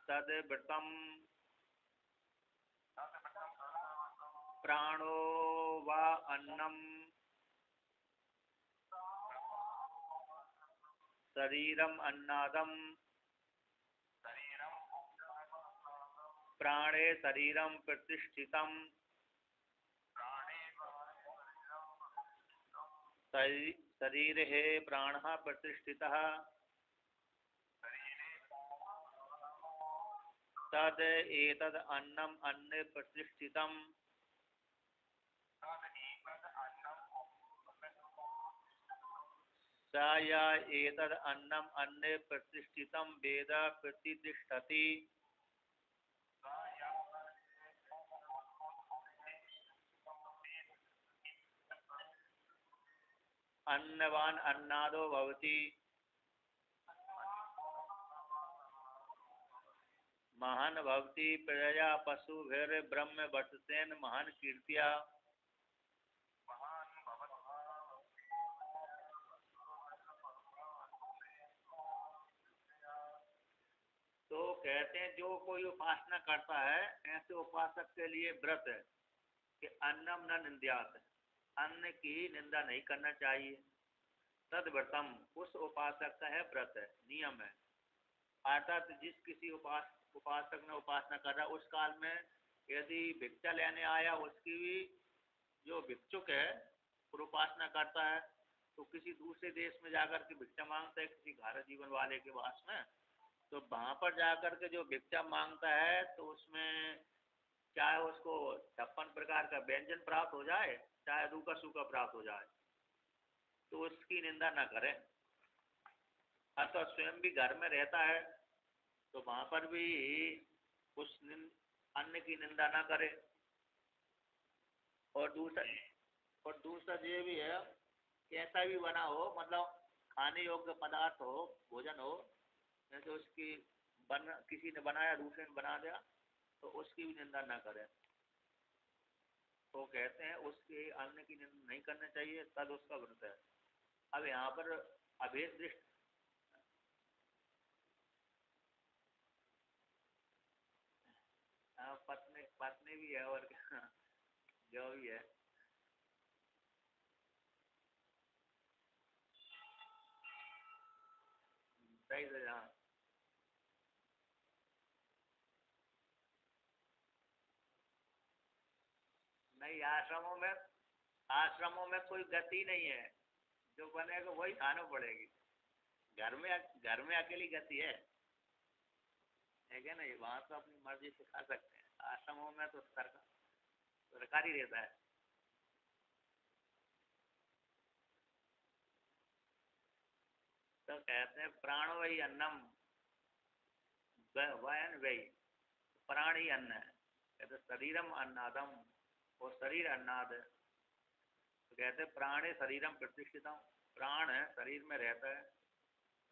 तद्व्रतम प्राणो वा अन्नम शरीरम अन्नादम प्राणे शरीरम प्रतिष्ठितम शरीर है प्राण प्रतिष्ठितः तद एतद अन्नम अन्य प्रतिष्ठितम स या एतद अन्नम अन्य प्रतिष्ठितम वेद प्रतिष्ठति अन्नवान अन्नादो भवति महान भवति प्रजया पशुभिर्ब्रह्म वर्ततेन महान कीर्त्या तो कहते हैं जो कोई उपासना करता है ऐसे उपासक के लिए व्रत है कि अन्नम न निंद्यात, अन्न की निंदा नहीं करना चाहिए। तद्व्रतम उस उपासक का है व्रत है, नियम है। अर्थात जिस किसी उपासक ने उपासना कर रहा उस काल में यदि भिक्षा लेने आया उसकी भी जो भिक्षुक है और उपासना करता है तो किसी दूसरे देश में जाकर के भिक्षा मांगता है किसी घर जीवन वाले के पास में, तो वहां पर जाकर के जो भिक्षा मांगता है तो उसमें चाहे उसको 56 प्रकार का व्यंजन प्राप्त हो जाए चाहे रूखा सूखा प्राप्त हो जाए तो उसकी निंदा न करें। अथवा स्वयं भी घर में रहता है तो वहां पर भी उस अन्न की निंदा न करे। और दूसरा ये भी है कैसा भी बना हो, मतलब खाने योग्य पदार्थ हो, भोजन हो, जैसे उसकी किसी ने बनाया दूसरे ने बना दिया तो उसकी भी निंदा ना करें। तो कहते हैं उसके अन्न की निंदा नहीं करना चाहिए, तद उसका व्रत है। अब यहाँ पर अभेद दृष्टि पत्नी पत्नी भी है और जो भी है सही से। हाँ नहीं, आश्रमों में कोई गति नहीं है, जो बनेगा वही खाना पड़ेगी। घर में अकेली गति है क्या नहीं, वहाँ तो अपनी मर्जी से खा सकते हैं। आश्रमों में तो सरकारी रहता है। तो कहते हैं प्राण वही अन्नम, वयन वही प्राण ही अन्न है। कहते शरीरम अन्नादम, वो शरीर अन्नाद है। तो कहते प्राणे शरीरम प्रतिष्ठितम, प्राण है शरीर में रहता है,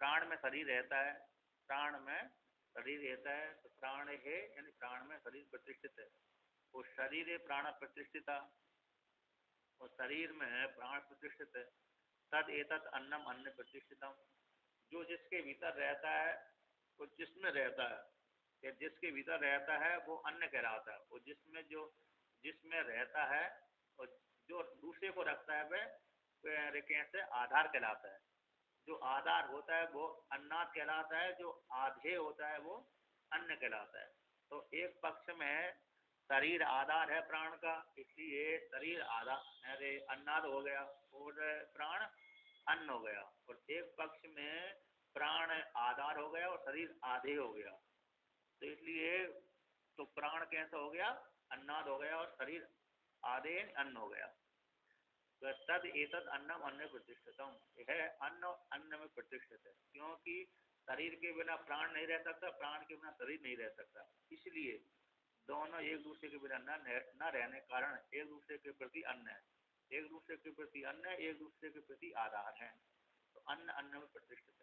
प्राण में शरीर रहता है, प्राण में शरीर रहता है तो प्राण है यानी प्राण में शरीर प्रतिष्ठित है। वो शरीर है प्राण प्रतिष्ठिता, और शरीर में है प्राण प्रतिष्ठित है। तद एतत् अन्नम अन्न प्रतिष्ठितम, जो जिसके भीतर रहता है वो जिसमें रहता है, या जिसके भीतर रहता है वो अन्न कहलाता है। वो जिसमें रहता है और जो दूसरे को रखता है वह कैसे आधार कहलाता है। जो आधार होता है वो अन्नाद कहलाता है, जो आधेय होता है वो अन्न कहलाता है। तो एक पक्ष में शरीर आधार है प्राण का, इसलिए शरीर आधार अरे अन्नाद हो गया और प्राण अन्न हो गया। और एक पक्ष में प्राण आधार हो गया और शरीर आधे हो गया, तो इसलिए तो प्राण कैसा हो गया, अन्नाद हो गया, और शरीर आधे अन्न हो गया। तो तद एतद अन्नम अन्न प्रतिष्ठितम, यह अन्न अन्न में प्रतिष्ठित है, क्योंकि शरीर के बिना प्राण नहीं रह सकता, प्राण के बिना शरीर नहीं रह सकता। इसलिए दोनों एक दूसरे के बिना न रहने के कारण एक दूसरे के प्रति अन्न है, एक दूसरे के प्रति अन्न है, एक दूसरे के प्रति आधार है। तो अन्न अन्न में प्रतिष्ठित है।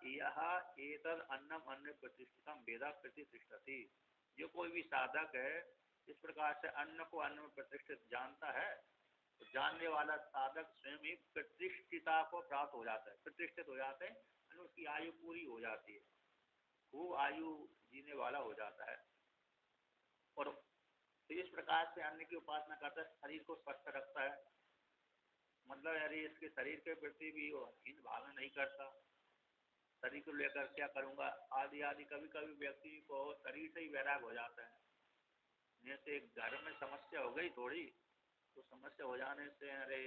यह एतद अन्नम अन्न प्रतिष्ठितम वेदा प्रतिष्ठति, जो कोई भी साधक है इस प्रकार से अन्न को अन्न में प्रतिष्ठित जानता है तो जानने वाला साधक स्वयं ही प्रतिष्ठिता को प्राप्त हो जाता है, प्रतिष्ठित हो जाते हैं, उसकी आयु पूरी हो जाती है, खूब आयु जीने वाला हो जाता है। और तो इस प्रकार से अन्न की उपासना करता है, शरीर को स्वस्थ रखता है, मतलब यार इसके शरीर के प्रति भी वो हीन भावना नहीं करता, शरीर को लेकर क्या करूंगा आदि आदि। कभी कभी व्यक्ति को शरीर से ही वैराग हो जाता है, जैसे घर में समस्या हो गई थोड़ी, तो समस्या हो जाने से अरे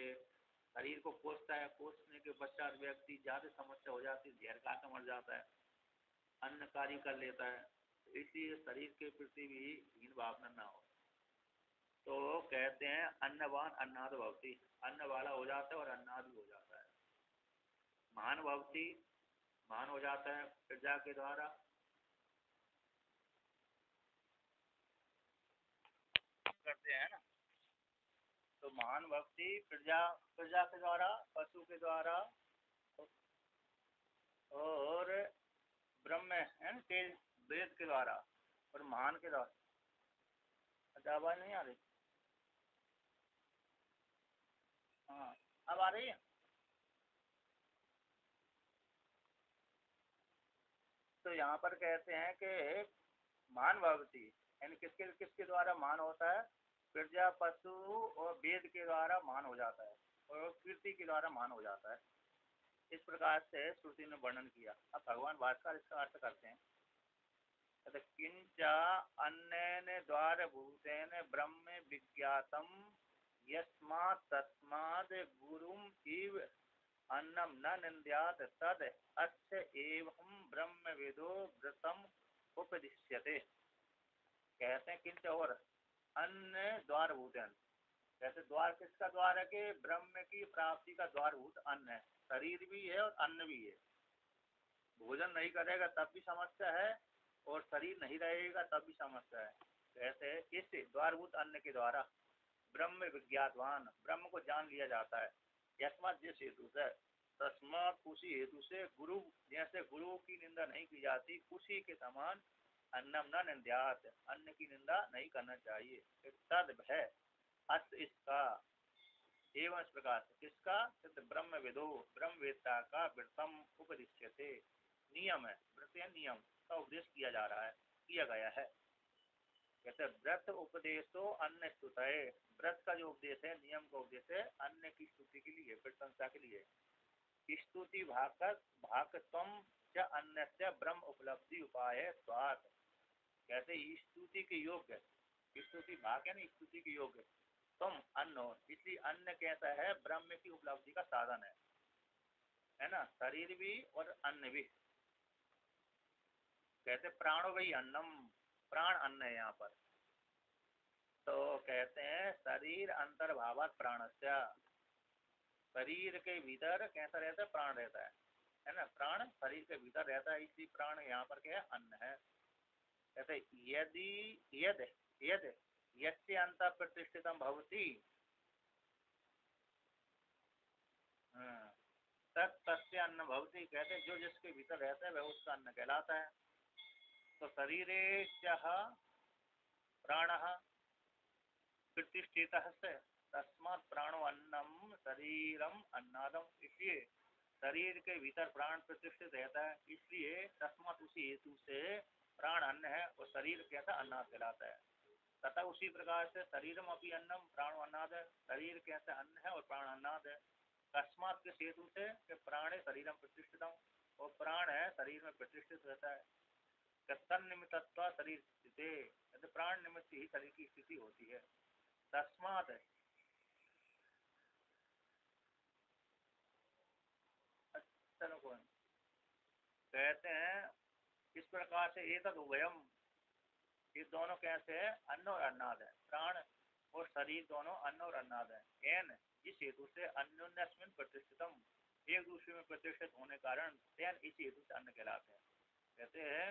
शरीर को कोसता है, कोसने के पश्चात व्यक्ति ज्यादा समस्या हो जाती है, जहर खा मर जाता है, अन्न कार्य कर लेता है। इसलिए शरीर के प्रति भी हीन भावना ना हो। तो कहते हैं अन्नवान अन्नाद भवती, अन्न वाला हो जाता है और अन्नाद भी हो जाता है। महान भवती, महान हो जाता है प्रजा के द्वारा, करते हैं ना। तो महान भक्ति प्रजा, प्रजा के द्वारा, पशु के द्वारा और ब्रह्म है ना तेज वेद के द्वारा और महान के द्वारा। अच्छा आवाज नहीं आ रही? हाँ अब आ रही है। तो यहाँ पर कहते हैं कि महान भक्ति यानी किसके किसके द्वारा महान होता है? प्रजा पशु और वेद के द्वारा महान हो जाता है और कीर्ति के द्वारा महान हो जाता है। इस प्रकार से श्रुति ने वर्णन किया। अब भगवान भास्कर इसका अर्थ करते हैं। किंचा अन्नेन द्वारभूतेन ब्रह्म विज्ञातम यस्मात् तस्माद् गुरुम इव अन्नम न निंद्यात् तद अस्य एवं ब्रह्मविदो व्रतम उपदिश्यते। कहते हैं किंच और अन्न द्वारभूतन, जैसे द्वार किसका द्वार है कि ब्रह्म की प्राप्ति का द्वारभूत अन्न है, शरीर भी है और अन्न भी है। भोजन नहीं करेगा तब भी समस्या है और शरीर नहीं रहेगा तब भी समस्या है। कहते हैं इस द्वारभूत अन्न के द्वारा ब्रह्म विज्ञातवान, ब्रह्म को जान लिया जाता है। यस्मात् जिस हेतु से, तस्मात् उसी हेतु से, गुरु जैसे गुरु की निंदा नहीं की जाती उसी के समान अन्नम न निंद्यात, अन्न की निंदा नहीं करना चाहिए। तद है अस्त इसका, एवं इस प्रकार से किसका? ब्रह्म विदो, ब्रह्म वेदता का व्रतम उपदिश्यते, नियम है, व्रत या नियम का उपदेश किया जा रहा है, किया गया है। कहते व्रत उपदेशो अन्न स्तुत है, व्रत का जो उपदेश है, नियम का उपदेश है अन्न की स्तुति के लिए, प्रशंसा के लिए। स्तुति भाकत्वम च अन्नस्य ब्रह्म उपलब्धि उपाय स्वाद। कहते स्तुति के योग्य, स्तुति भाग है ना, स्तुति के योग्य तुम अन्न हो, इसलिए अन्न कैसा है? ब्रह्म की उपलब्धि का साधन है ना, शरीर भी और अन्न भी। कहते प्राणो वही अन्नम, प्राण अन्न है यहाँ पर। तो कहते हैं शरीर अंतर्भावात प्राणस्य, शरीर के भीतर कैसा रहता है? प्राण रहता है ना, प्राण शरीर के भीतर रहता है, इसलिए प्राण यहाँ पर क्या है? अन्न है। कहते यदि यद यद यस्य अंत प्रतिष्ठितम भवति तस्य अन्न भवति। कहते जो जिसके भीतर रहता है वह उसका अन्न कहलाता है। तो शरीरे प्राण प्रतिष्ठितः से तस्मात् प्राणो अन्नम शरीरम अन्नादम, इसलिए शरीर के भीतर प्राण प्रतिष्ठित रहता है, इसलिए तस्मात् उसी हेतु से प्राण अन्न है और शरीर कैसा? अन्नाद कहलाता है। तथा उसी प्रकार से शरीरम अपनी अन्नम प्राणो अन्नाद है, शरीर कैसे अन्न है और प्राण अन्नाद है। तस्मात् किस हेतु से? प्राणे शरीरम प्रतिष्ठितम, और प्राण है शरीर में प्रतिष्ठित रहता है। तन निमित्तत्वा शरीर स्थिति, प्राण निमित्त ही शरीर की स्थिति होती है। तस्मात् कहते हैं इस प्रकार से एतद उभयम, ये दोनों कैसे है? अन्न और अन्नाद है, प्राण और शरीर दोनों अन्न और अन्नाद है। एन इस हेतु से अन्योन्यस्मिन् प्रतिष्ठितम, एक दूसरे में प्रतिष्ठित होने कारण तेन इस हेतु से अन्न कहलाते हैं। कहते हैं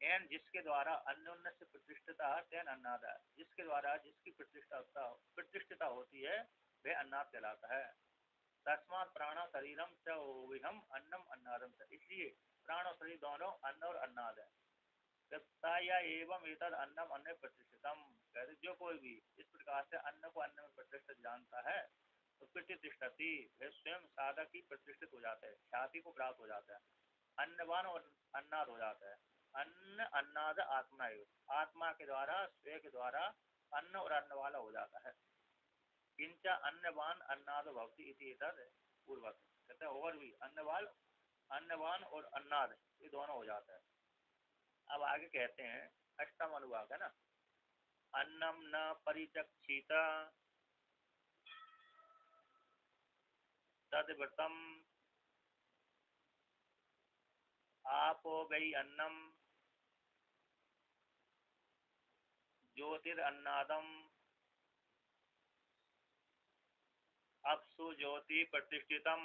एन जिसके द्वारा अन्योन्य से प्रतिष्ठिता तेन अन्नाद, जिसके द्वारा जिसकी प्रतिष्ठिता होती है वह अन्नाद कहलाता है। तस्मात् प्राण शरीरम च विहम अन्नम अन्नादम च, इसलिए प्राण और शरीर दोनों अन्न और अन्नाद है। या एवं एतद अन्नम अन्न प्रतिष्ठितम, कहते जो कोई भी इस प्रकार से अन्न को अन्न में प्रतिष्ठित जान प्रतिष्ठति, वह स्वयं साधक ही प्रतिष्ठित हो जाता है, ख्याति को प्राप्त हो जाता है। अन्नवान और अन्नाद हो जाता है। अन्न अन्नाद आत्मा है, आत्मा के द्वारा स्वयं के द्वारा अन्न और अन्न वाला हो जाता है। किंच अन्नवान अन्नाद भवति इति पूर्वक कहते हैं, और भी अन्नवान और अन्नाद ये दोनों हो जाता है। अब आगे कहते हैं अष्टम अनुवाक है ना, अन्नम न परिचक्षित तद्व्रतम आपो गई अन्नम ज्योतिरन्नादम अपसु ज्योति प्रतिष्ठितम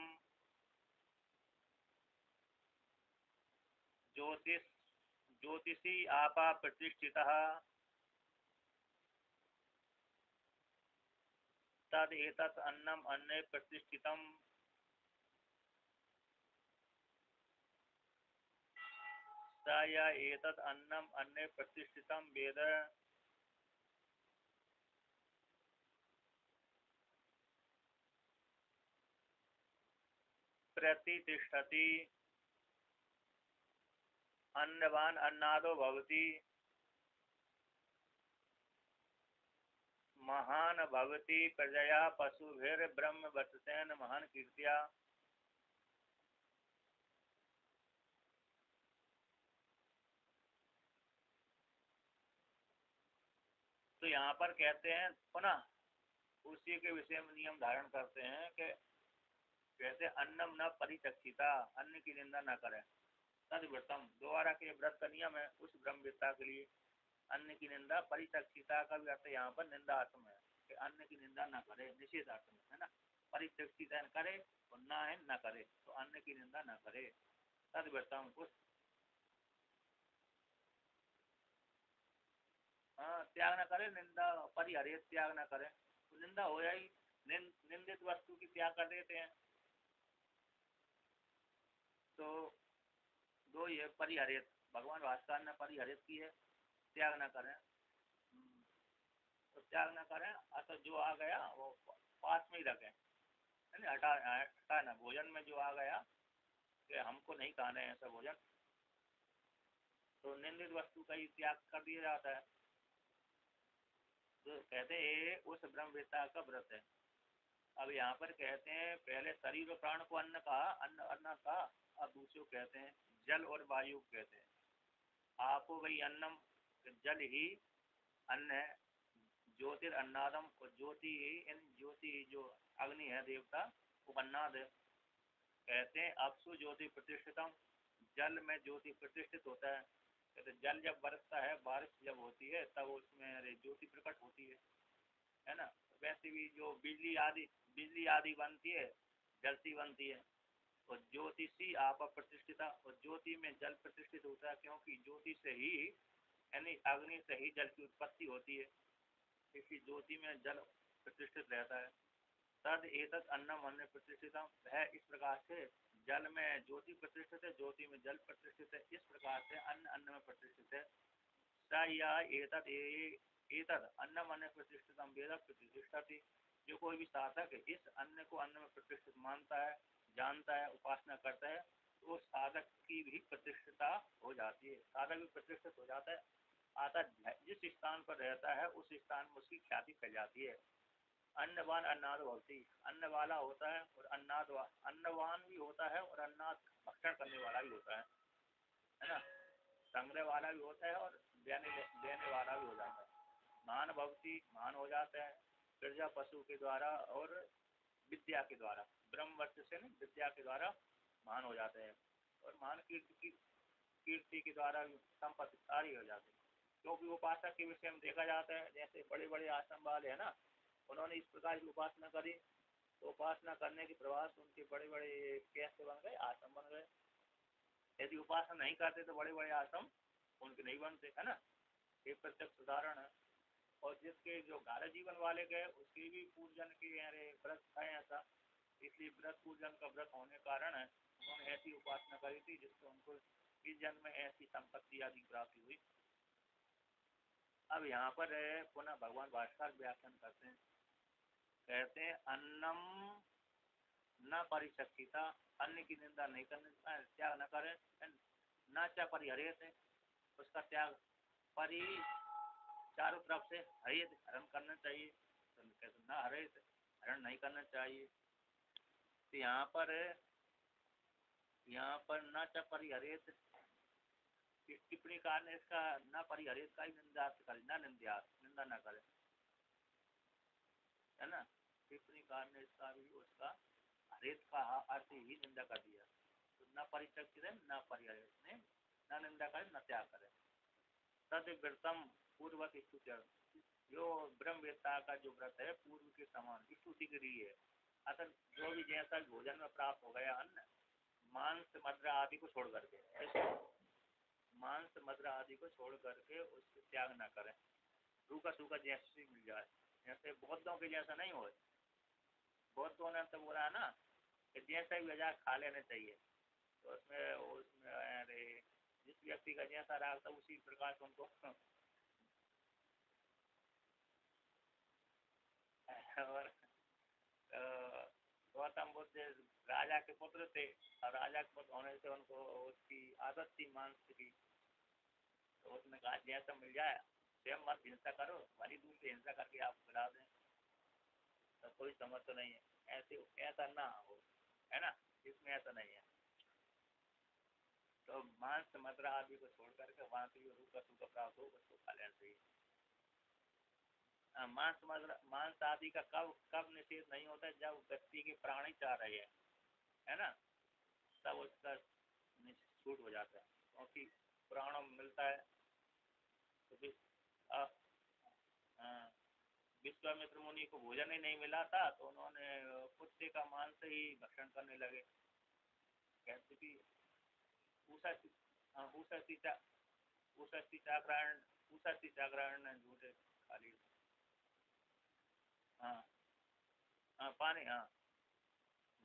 ज्योतिषी आपा प्रतिष्ठितः तद एतत् अन्नम अन्ने प्रतिष्ठितम स य एतत् अन्नम अन्ने प्रतिष्ठितम वेद प्रतिष्ठति। अन्नवान अन्नादो भवति महान भवति प्रजया पशुभिर ब्रह्म वर्चसेन महान कीर्त्या। तो यहाँ पर कहते हैं पुनः उसी के विषय में नियम धारण करते हैं कि कहते अन्नम न परिचक्षिता, अन्न की निंदा न करें। तद्व्रतम दोबारा के व्रत का नियम है उस ब्रह्मविद्ता के लिए। अन्न की निंदा, परिचक्षिता का भी अर्थ यहाँ पर निंदात्म है कि अन्न की निंदा न करे, निषेधात्म है ना। परिचक्षिता करे और ना है न करे, तो अन्न की निंदा न करे। तद्व्रतम कुछ त्याग न करे, निंदा परिहरे त्याग न करे, तो निंदा हो जाएगी। निंदित वस्तु की त्याग कर देते हैं। तो दो ये परिहरित, भगवान भास्कर ने परिहरित की है, त्याग न करें। तो त्याग न करें अतः जो आ गया वो पास में ही रखें, हटा ना। भोजन में जो आ गया कि हमको नहीं खाना है ऐसा भोजन, तो निंदित वस्तु का ही त्याग कर दिया जाता है। तो कहते हैं उस ब्रह्मवेत्ता का व्रत है। अब यहाँ पर कहते हैं पहले शरीर और प्राण को अन्न कहा, अन्न कहा। अब दूसरे को कहते हैं जल और वायु कहते हैं। आपो वही अन्नम, जल ही अन्न है। ज्योतिर अन्नादम, और ज्योति ही, इन ज्योति जो अग्नि है देवता वो अन्नाद है। कहते हैं अपसु ज्योति प्रतिष्ठितम, जल में ज्योति प्रतिष्ठित होता है। कहते जल जब बरसता है, बारिश जब होती है तब उसमें ज्योति प्रकट होती है ना। वैसे भी जो बिजली आदि बनती है जल से बनती है। और ज्योतिषी आप प्रतिष्ठिता, और ज्योति में जल प्रतिष्ठित होता है, क्योंकि ज्योति से ही यानी अग्नि से ही जल की उत्पत्ति होती है, इसलिए ज्योति में जल प्रतिष्ठित रहता है। तद एतत् अन्नम अन्न प्रतिष्ठितम है, इस प्रकार से जल में ज्योति प्रतिष्ठित है, ज्योति में जल प्रतिष्ठित है, इस प्रकार से अन्न अन्न में प्रतिष्ठित है। स या एतत् अन्नम अन्न प्रतिष्ठितम वेद प्रतिष्ठति, जो कोई भी साधक इस अन्न को अन्न में प्रतिष्ठित मानता है, जानता है, उपासना करता है, तो साधक की भी प्रतिष्ठिता हो जाती है, साधक भी प्रतिष्ठित हो जाता है। आता जिस स्थान पर रहता है उस स्थान में उसकी ख्याति फैल जाती है। अन्नवान अन्नाद भवति, अन्न वाला होता है और अन्नवान भी होता है और अन्नाद भक्षण करने वाला भी होता है ना। संग्रह वाला भी होता है और देने वाला भी हो जाता है। महान भवति, महान हो जाता है प्रजा पशु के द्वारा और विद्या के द्वारा, ब्रह्म वर्च से नहीं विद्या के द्वारा महान हो जाते हैं। और महान कीर्ति के द्वारा भी संपत्तिशाली हो जाते हैं। क्योंकि उपासक के विषय में देखा जाता है, जैसे बड़े बड़े आश्रम वाले है ना, उन्होंने इस प्रकार की उपासना करी, तो उपासना करने के प्रभाव से उनके बड़े बड़े कैसे बन गए, आश्रम बन गए। यदि उपासना नहीं करते तो बड़े बड़े आश्रम उनके नहीं बनते, है ना। ये प्रत्यक्ष उदाहरण है। और जिसके जो गाढ़ जीवन वाले गए उसके भी पूजन के व्रत है ऐसा, इसलिए व्रत पूजन का व्रत होने के कारण उन्होंने ऐसी उपासना करी थी जिससे उनको इस जन्म में ऐसी संपत्ति आदि प्राप्ति हुई। अब यहाँ पर पुनः भगवान भास्कर व्याख्यान करते हैं, कहते हैं अन्नम न परिचक्षिता, अन्य की निंदा नहीं करने, त्याग न करे, न च परिहरित, उसका त्याग, परि चारों तरफ से हरित, हरण करना चाहिए, तो कहते न हरित, हरण नहीं करना चाहिए। तो यहाँ पर न च परिहरित, टिप्पणी कार ने इसका न परिहरित का ही निंदा करे, न निंदा, निंदा न करे, है ना। टिप्पणी कार ने इसका भी उसका हरित का अर्थ ही निंदा कर दिया। तो न परिचक्षित है, न परिहरित ने, न निंदा करे, न त्याग करे। तद व्रतम पूर्वक स्तुति, जो ब्रह्मवेत्ता का जो व्रत है पूर्व के समान स्तुति के लिए है। अतः जो भी जैसा भोजन में प्राप्त हो गया अन्न, मांस मद्रा आदि को छोड़ करके, मांस मद्रा आदि को छोड़ करके उसको त्याग न करें। रूखा सूखा जैसे मिल जाए, जैसे बौद्धों के जैसा नहीं हो। बौद्धों ने तो बोला है ना कि जैसा भी वजह खा लेना चाहिए। तो उसमें अरे जिस व्यक्ति का जैसा राग था उसी प्रकार से उनको और गौतम बुद्ध राजा के पुत्र थे, और राजा के पुत्र होने से उनको उसकी आदत थी मांस की। तो उसने कहा जैसा मिल जाए, स्वयं मत हिंसा करो, वाली दूर से हिंसा करके आप खिला दें, तो कोई समझ तो नहीं है। ऐसे ऐसा ना हो, है ना, इसमें ऐसा नहीं है। तो मांस मदिरा आदि को छोड़ करके वहां से जो रूखा सूखा प्राप्त हो उसको खा लेना चाहिए। मांस आदि का कब कब निषेध नहीं होता, जब व्यक्ति के प्राण ही चाह रहे हैं, है ना, तब उसका छूट हो जाता है, क्योंकि प्राणों में मिलता है। तो विश्वामित्र मुनि को भोजन ही नहीं मिला था, तो उन्होंने कुत्ते का मांस ही भक्षण करने लगे। कहते कि उषा चाक्रायण ने झूठे खा लिए। हाँ हाँ पानी, हाँ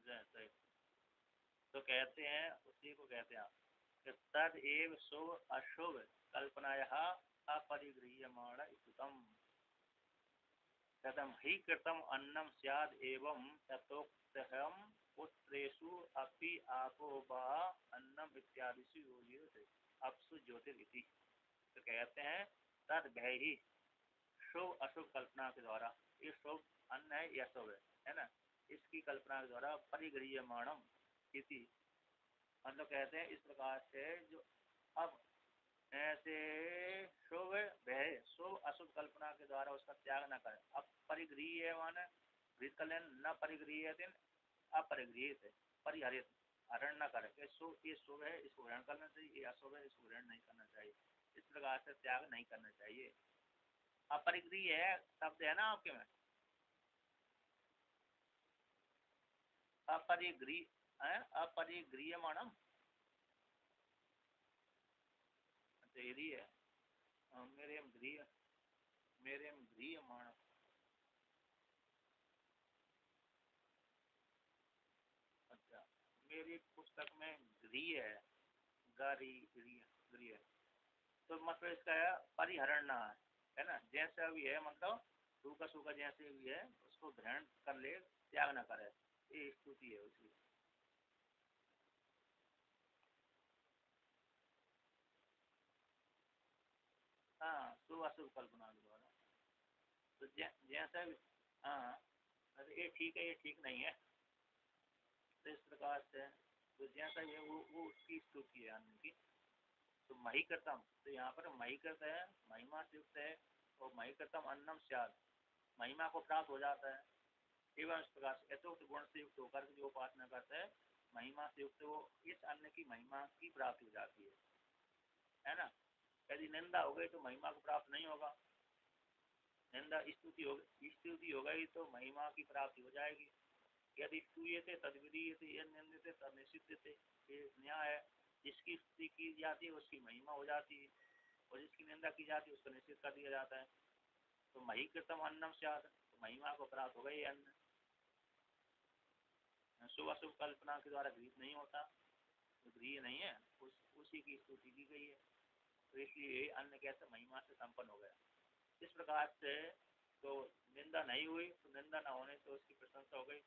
सही। तो कहते हैं, उसी को कहते हैं कि तद एव शुभ अशुभ कल्पनाया अपरिगृह्यमाण स्तुतम कथम ही कृतम अन्नम स्याद एवं तथोक्तहम पुत्रेषु अपि आपो वा अन्नम इत्यादिषु योजित अपसु ज्योतिरिति। तो कहते हैं तद भय ही शुभ अशुभ कल्पना के द्वारा, ये शुभ अन्न है या शुभ है ना, इसकी कल्पना के द्वारा परिगृह्यमाणम इति, मतलब कहते हैं इस प्रकार से जो अब ऐसे शुभ भय शुभ अशुभ कल्पना के द्वारा उसका त्याग न करें। अब परिगृह माने कल्याण, न परिगृह अपरिगृहित परिहरित, हरण न करें। ये शुभ है इसको ग्रहण करना चाहिए, ये अशुभ है इसको ग्रहण नहीं करना चाहिए। इस प्रकार से त्याग नहीं करना चाहिए। अपरिगृह है शब्द है ना आपके में, अपरिगृह है, अपरिगृह मानम यदि है, मेरे गृह मानम। अच्छा, मेरी पुस्तक में गृह है, गरी गृह गृह, तो मतलब इसका है परिहरणना है ना, जैसा भी है मतलब सूखा सूखा जैसे भी है उसको ग्रहण कर ले, त्याग न करे, ये स्तुति है उसकी। हाँ शुभ अशुभ कल्पना के द्वारा, तो जैसा भी, हाँ अरे ये ठीक है ये ठीक नहीं है, तो इस प्रकार से तो जैसा ये वो उसकी स्तुति है अन्न की। तो मही करतम, तो यहाँ पर मही करता है, महिमा से युक्त है, और मही करतम अन्नम स्याद, महिमा को प्राप्त हो जाता है। एवं इस प्रकार से यथोक्त गुण से युक्त होकर जो उपासना करता है, महिमा से युक्त, वो इस अन्न की महिमा की प्राप्ति हो जाती है ना। यदि निंदा हो गई तो महिमा को प्राप्त नहीं होगा, निंदा स्तुति हो गई तो महिमा की प्राप्ति हो जाएगी। यदि स्तूयते तद्विधीयते, यदि निंदिते तद निषिध्यते, ये न्याय है। जिसकी स्तुति की जाती है उसकी महिमा हो जाती है, और जिसकी निंदा की जाती है उसको निषिद्ध कर दिया जाता है। तो मही कृतम अन्नम स्यात्, तो महिमा को प्राप्त हो गई अन्न, शुभ अशुभ कल्पना के द्वारा गृहित नहीं होता, तो गृह नहीं है, उसी की स्तुति की गई है, तो इसलिए अन्न कैसे महिमा से संपन्न हो गया। इस प्रकार से तो निंदा नहीं हुई, तो निंदा न होने से उसकी प्रशंसा हो गई,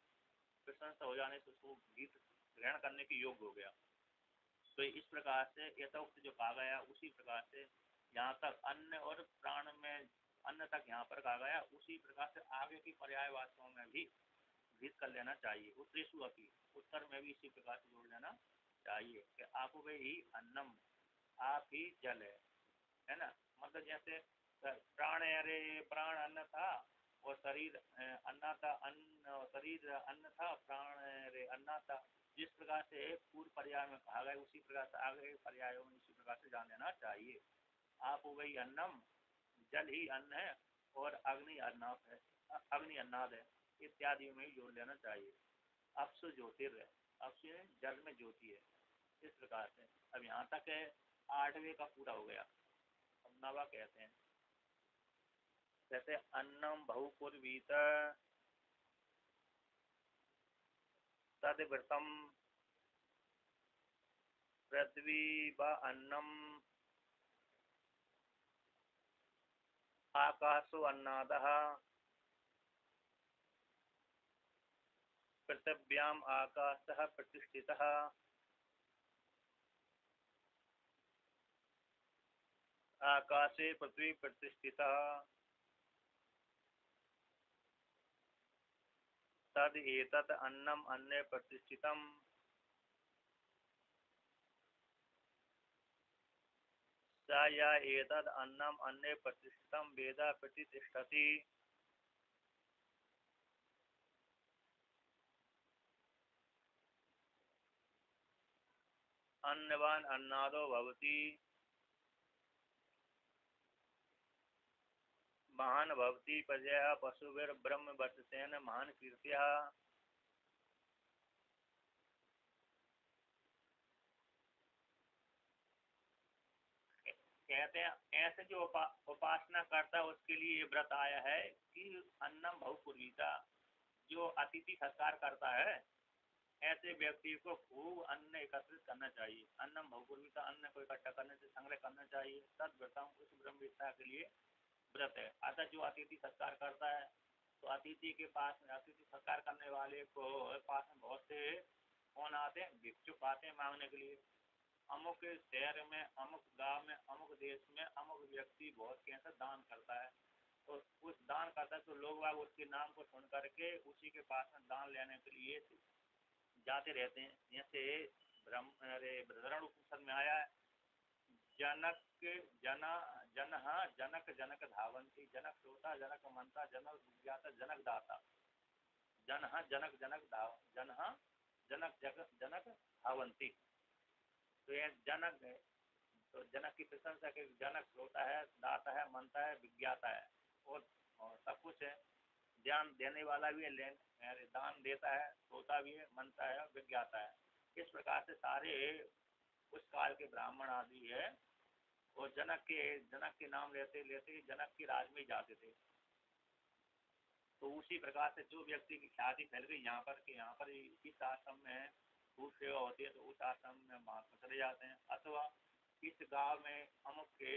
प्रशंसा हो जाने से उसको गीत ग्रहण करने के योग्य हो गया। तो इस प्रकार से यथोक्त जो कहा गया उसी प्रकार से यहाँ तक अन्न और प्राण में अन्न तक यहाँ पर कहा गया, उसी प्रकार से आगे की पर्याय वास्तवों में भी गीत कर लेना चाहिए। उत्तरेशु अपी, उत्तर में भी इसी प्रकार से जोड़ लेना चाहिए कि आप वे ही अन्नम, आप ही जल है ना। मतलब जैसे प्राण, अरे प्राण अन्न था और शरीर अन्ना था, अन्न शरीर अन्न था, प्राण रे अन्ना था। जिस प्रकार से पूर्व पर्याय में कहा गया उसी प्रकार से आगे पर्यायों में इसी प्रकार से जान लेना चाहिए। आप वही अन्नम, जल ही अन्न है और अग्नि अन्नाद है, अग्नि अन्नाद है, इत्यादि में जोड़ लेना चाहिए। अपसु ज्योतिर्, अपसु जल में ज्योति है। इस प्रकार से अब यहाँ तक है 8वें का पूरा हो गया। अब नवा कहते हैं, जैसे अन्नम बहुपुर्वीत तद्व्रतम पृथ्वी व अन्नम आकाशो अन्नादः पृथिव्याम आकाशः प्रतिष्ठितः आकाशे पृथ्वी प्रतिष्ठितः तद एतत् अन्नम अन्ने प्रतिष्ठितम् स या एतद् अन्नम अन्ने प्रतिष्ठितं वेद प्रतिष्ठति। अन्नवान अन्नादो भवति महान भवति प्रजया पशुभिर ब्रह्म वर्चसेन महान कीर्त्या। कहते हैं ऐसे जो उपासना करता है उसके लिए ये व्रत आया है कि अन्नम बहुपुर्वीता, जो अतिथि सत्कार करता है ऐसे व्यक्ति को खूब अन्न एकत्रित करना चाहिए। अन्नम बहुपुर्वीता, अन्न को इकट्ठा करने से संग्रह करना चाहिए। तद व्रतम, उस ब्रह्मविद्या के लिए व्रत है। अतः जो अतिथि सत्कार करता है तो अतिथि के पास में, अतिथि सत्कार करने वाले को पास में बहुत से कौन आते हैं, भिक्षुक आते हैं मांगने के लिए। अमुक शहर में, अमुक गांव में, अमुक देश में अमुक व्यक्ति बहुत कैसा दान करता है, तो उस दान करता है तो लोग बाग उसके नाम को सुन करके उसी के पास में दान लेने के लिए जाते रहते हैं। जैसे ब्रह्म अरे बृहदारण्य उपनिषद में आया है, जनक जना जनः जनक जनक धावंती, जनक श्रोता जनक मनता जनक विज्ञाता जनक दाता, जनः जनक जनक धाव जनः जनक जगत जनक धावंती। तो ये जनक है, तो जनक की प्रशंसा के जनक होता है, दाता है, मनता है, विज्ञाता है और सब कुछ है। ज्ञान देने वाला भी है, दान देता है, होता भी है, मनता है, विज्ञाता है। इस प्रकार से सारे उस काल के ब्राह्मण आदि है और जनक के नाम लेते लेते जनक के राज में जाते थे। तो उसी प्रकार से जो व्यक्ति की ख्याति फैल गई यहाँ पर कि यहाँ पर इस आश्रम में खूब सेवा होती है तो उस आश्रम में महात्मा चले जाते हैं। अथवा इस गांव में अमुक के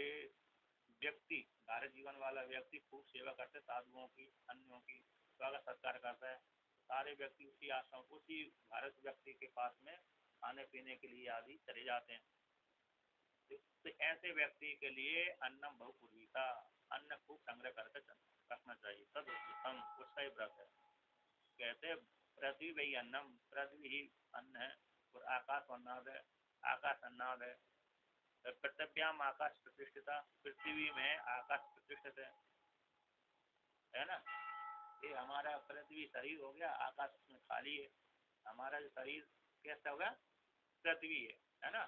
व्यक्ति, धार्य जीवन वाला व्यक्ति खूब सेवा करते, साधुओं की, अन्यों की स्वागत सत्कार करता है, सारे व्यक्ति उसी आश्रम, उसी भारत व्यक्ति के पास में खाने पीने के लिए आदि चले जाते हैं। तो ऐसे व्यक्ति के लिए अन्नम बहुपुर्वीता, अन्न खूब संग्रह करके रखना चाहिए। तद उत्तम, उसका ही व्रत है। कहते पृथ्वी वही अन्नम, पृथ्वी ही अन्न है और आकाश अन्नाद है, आकाश अन्नाद है। पृथ्व्याम आकाश प्रतिष्ठिता, पृथ्वी में आकाश प्रतिष्ठित है ना। ये हमारा पृथ्वी शरीर हो गया, आकाश में खाली है। हमारा जो शरीर कैसा होगा, पृथ्वी है ना,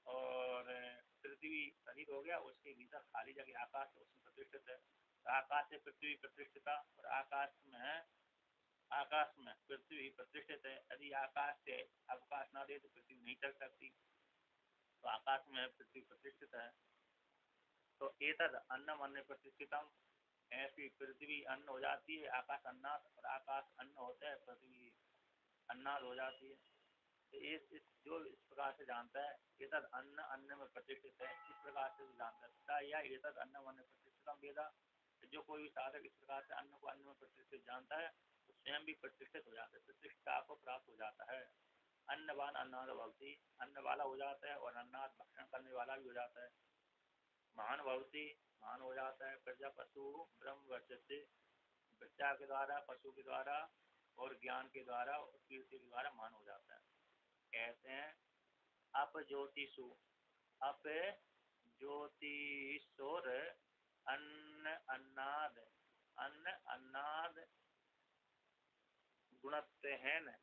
और पृथ्वी शरीर हो गया, उसके भीतर खाली जगह आकाश उसमें प्रतिष्ठित है। तो आकाश से पृथ्वी प्रतिष्ठिता और आकाश में पृथ्वी प्रतिष्ठित है। यदि आकाश से अवकाश ना दे तो पृथ्वी नहीं चल सकती, तो आकाश में पृथ्वी प्रतिष्ठित है। तो एतद अन्नम अन्न प्रतिष्ठितम, ऐसी पृथ्वी अन्न हो जाती है, आकाश अन्नाद, और आकाश अन्न होता है, पृथ्वी अन्नाद हो जाती है। तो इस जो इस प्रकार से जानता है एतद अन्न अन्न में प्रतिष्ठित है, इस प्रकार से जानता है या एतद अन्न अन्न प्रतिष्ठितम वेदा, जो कोई भी साधक इस प्रकार से अन्न को अन्न में प्रतिष्ठित जानता है तो स्वयं भी प्रतिष्ठित हो जाता है, प्रतिष्ठा को प्राप्त हो जाता है। अन्नवान अन्नाद भवती, अन्न वाला हो जाता है, और अन्नाद भक्षण करने वाला भी हो जाता है। महान भवती, महान हो जाता है। प्रजा पशु ब्रह्म वर्चस्व, विद्या के द्वारा, पशु के द्वारा और ज्ञान के द्वारा और कीर्ति के द्वारा महान हो जाता है। कहते हैं अप ज्योतिषु, अप ज्योतिषोर अन्न अन्नाद, अन्न अन्नाद गुणत्वेन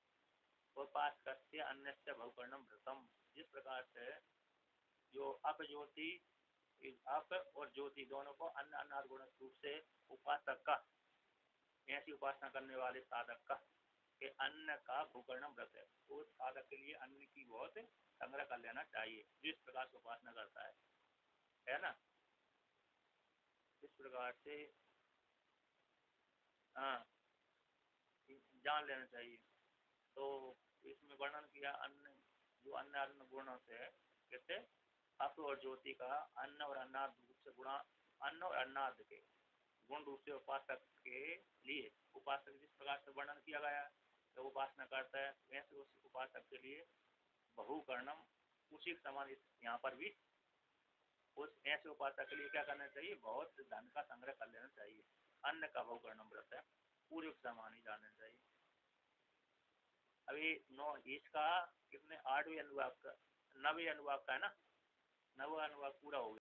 उपास्य अन्य भवकर्णम भृतम। जिस प्रकार से जो अप ज्योति, अप और ज्योति दोनों को अन्न अन्नाद गुण रूप से उपासक का, ऐसी उपासना करने वाले साधक का कि अन्न का भूकर्णम व्रत है, उस साधक के लिए अन्न की बहुत संग्रह कर लेना चाहिए, जिस प्रकार से उपासना करता है ना। इस प्रकार से हाँ जान लेना चाहिए। तो इसमें वर्णन किया अन्न, जो अन्न अन्न गुणों से कैसे अप और ज्योति का अन्न और अन्नाद रूप से गुणा, अन्न और अन्नाद के गुण रूप से उपासक के लिए, उपासक जिस प्रकार से वर्णन किया गया तो उपासना करता है, वैसे उस उपासक के लिए बहुकर्णम उसी समान यहाँ पर भी उस ऐसे उपासक के लिए क्या करना चाहिए, बहुत धन का संग्रह कर लेना चाहिए। अन्न का बहुकर्णम व्रत है, पूरे समान ही जानना चाहिए। अभी नौ इसका कितने 8वें अनुवाद का, 9वें अनुवाद का है ना, 9वां अनुवाद पूरा हो गया।